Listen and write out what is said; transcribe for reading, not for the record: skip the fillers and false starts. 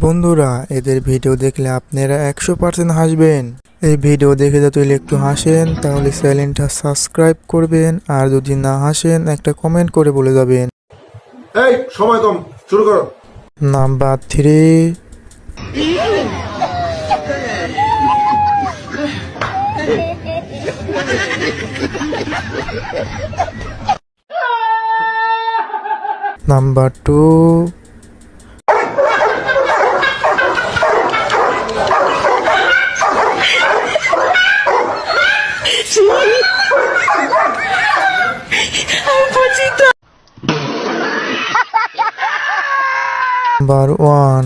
বন্ধুরা, এদের ভিডিও দেখলে আপনারা 100% হাসবেন। এই ভিডিও দেখে যদি একটু হাসেন তাহলে চ্যানেলটা সাবস্ক্রাইব করবেন, আর যদি না হাসেন একটা কমেন্ট করে বলে যাবেন। এই সময় কম, শুরু করো। নাম্বার 3। নাম্বার 2। নাম্বার 1।